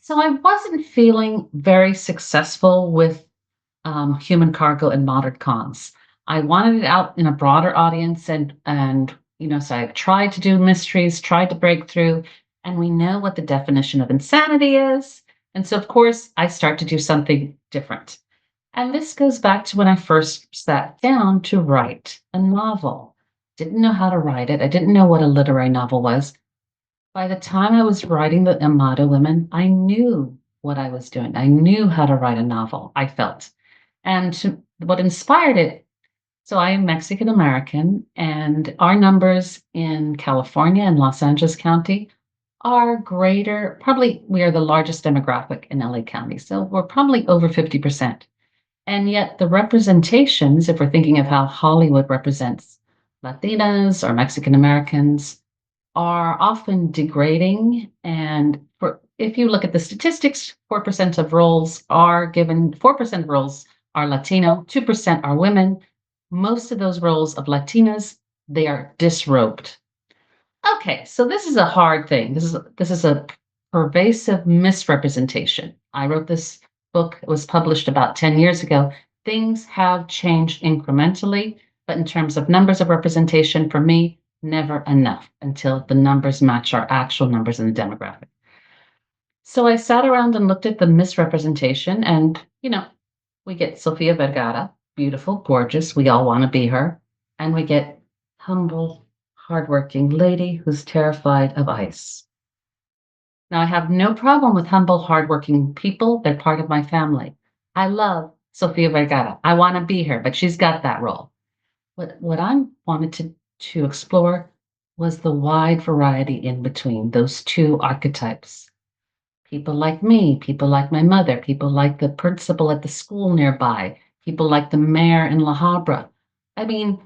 So I wasn't feeling very successful with human cargo and modern cons. I wanted it out in a broader audience, so I tried to do mysteries, tried to break through, and we know what the definition of insanity is. And so, of course, I start to do something different. And this goes back to when I first sat down to write a novel. Didn't know how to write it. I didn't know what a literary novel was. By the time I was writing the Amado women, I knew what I was doing. I knew how to write a novel, I felt. What inspired it, so I am Mexican American, and our numbers in California and Los Angeles County are greater. Probably we are the largest demographic in LA County. So we're probably over 50%. And yet the representations, if we're thinking of how Hollywood represents Latinas or Mexican Americans, are often degrading. And if you look at the statistics, 4% of roles are given, 4% of roles are Latino, 2% are women. Most of those roles of Latinas, they are disrobed. Okay, so this is a hard thing. This is a pervasive misrepresentation. I wrote this book, it was published about 10 years ago. Things have changed incrementally, but in terms of numbers of representation, for me, never enough until the numbers match our actual numbers in the demographic. So I sat around and looked at the misrepresentation, and we get Sofia Vergara, beautiful, gorgeous. We all want to be her. And we get humble, hardworking lady who's terrified of ice. Now, I have no problem with humble, hardworking people. They're part of my family. I love Sofia Vergara. I want to be her, but she's got that role. What I wanted to explore was the wide variety in between those two archetypes. People like me, people like my mother, people like the principal at the school nearby, people like the mayor in La Habra. I mean,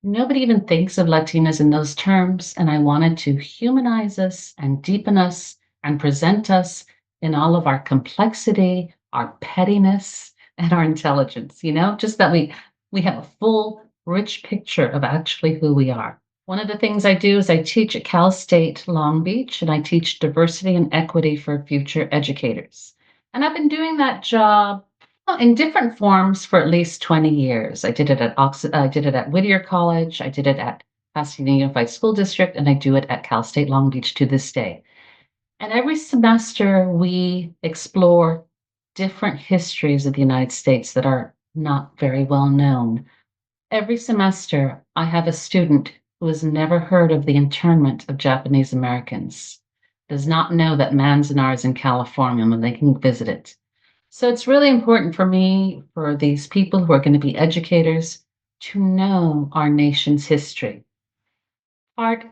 nobody even thinks of Latinas in those terms, and I wanted to humanize us and deepen us and present us in all of our complexity, our pettiness, and our intelligence, just that we have a full, rich picture of actually who we are. One of the things I do is I teach at Cal State Long Beach, and I teach diversity and equity for future educators. And I've been doing that job in different forms for at least 20 years. I did it at Whittier College, I did it at Pasadena Unified School District, and I do it at Cal State Long Beach to this day. And every semester we explore different histories of the United States that are not very well known. Every semester I have a student who has never heard of the internment of Japanese Americans, does not know that Manzanar is in California when they can visit it. So it's really important for me, for these people who are going to be educators, to know our nation's history. Part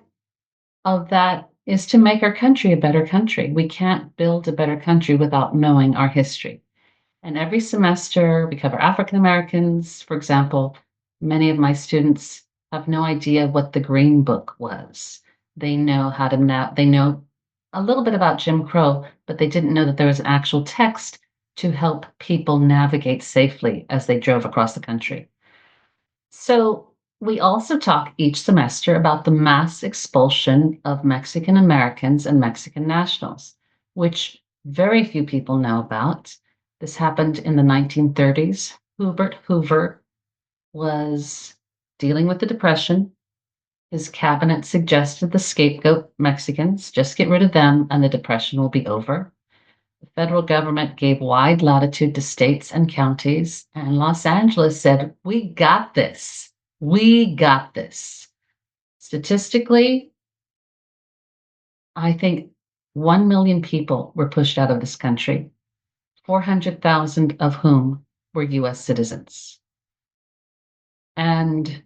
of that is to make our country a better country. We can't build a better country without knowing our history. And every semester we cover African Americans. For example, many of my students have no idea what the Green Book was. They know they know a little bit about Jim Crow, but they didn't know that there was an actual text to help people navigate safely as they drove across the country. So we also talk each semester about the mass expulsion of Mexican Americans and Mexican nationals, which very few people know about. This happened in the 1930s. Hubert Hoover was dealing with the Depression. His cabinet suggested the scapegoat Mexicans, just get rid of them and the Depression will be over. The federal government gave wide latitude to states and counties, and Los Angeles said, we got this. We got this. Statistically, I think 1 million people were pushed out of this country, 400,000 of whom were US citizens. And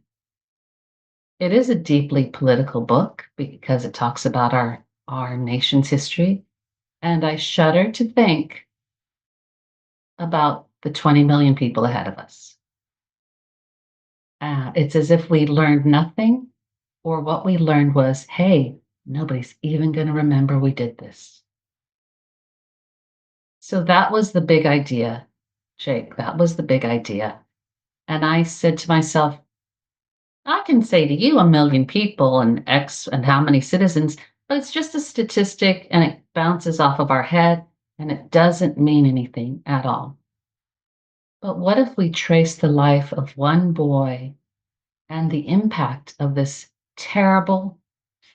it is a deeply political book because it talks about our nation's history. And I shudder to think about the 20 million people ahead of us. It's as if we learned nothing, or what we learned was, hey, nobody's even going to remember we did this. So that was the big idea, Jake. That was the big idea. And I said to myself, I can say to you 1 million people and X and how many citizens, but it's just a statistic and it bounces off of our head. and it doesn't mean anything at all. But what if we trace the life of one boy and the impact of this terrible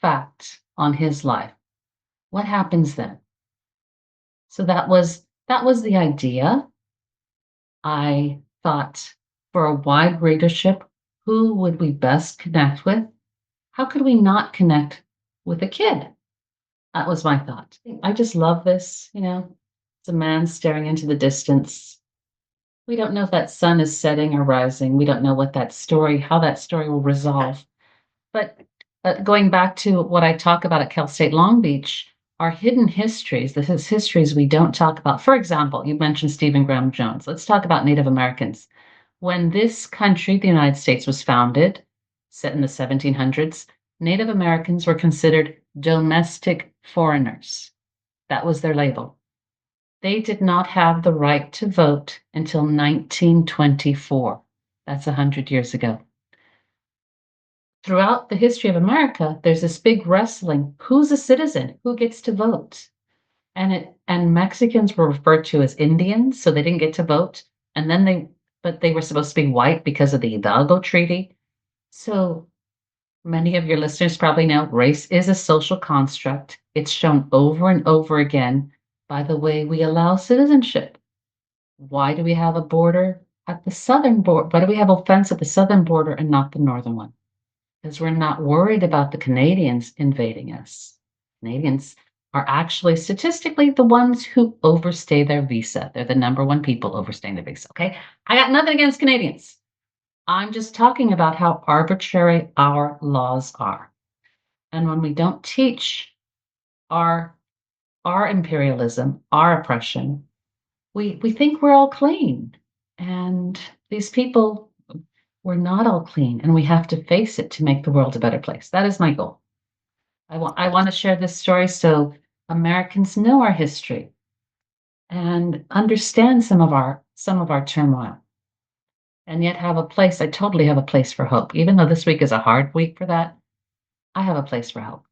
fact on his life? What happens then? So that was the idea. I thought, for a wide readership, who would we best connect with? How could we not connect with a kid? That was my thought. I just love this. It's a man staring into the distance. We don't know if that sun is setting or rising. We don't know how that story will resolve. But going back to what I talk about at Cal State Long Beach, are hidden histories. This is histories we don't talk about. For example, you mentioned Stephen Graham Jones. Let's talk about Native Americans. When this country, the United States, was founded, set in the 1700s, Native Americans were considered domestic foreigners. That was their label. They did not have the right to vote until 1924. That's 100 years ago. Throughout the history of America, there's this big wrestling. Who's a citizen? Who gets to vote? And Mexicans were referred to as Indians, so they didn't get to vote. And then but they were supposed to be white because of the Hidalgo Treaty. So many of your listeners probably know race is a social construct. It's shown over and over again by the way we allow citizenship. Why do we have a border at the southern border? Why do we have a fence at the southern border and not the northern one? Because we're not worried about the Canadians invading us. Canadians are actually statistically the ones who overstay their visa. They're the number one people overstaying their visa. Okay. I got nothing against Canadians. I'm just talking about how arbitrary our laws are. And when we don't teach our imperialism, our oppression, we think we're all clean. And these people, we're not all clean, and we have to face it to make the world a better place. That is my goal. I want to share this story so Americans know our history and understand some of our turmoil, and yet have a place. I totally have a place for hope. Even though this week is a hard week for that, I have a place for hope.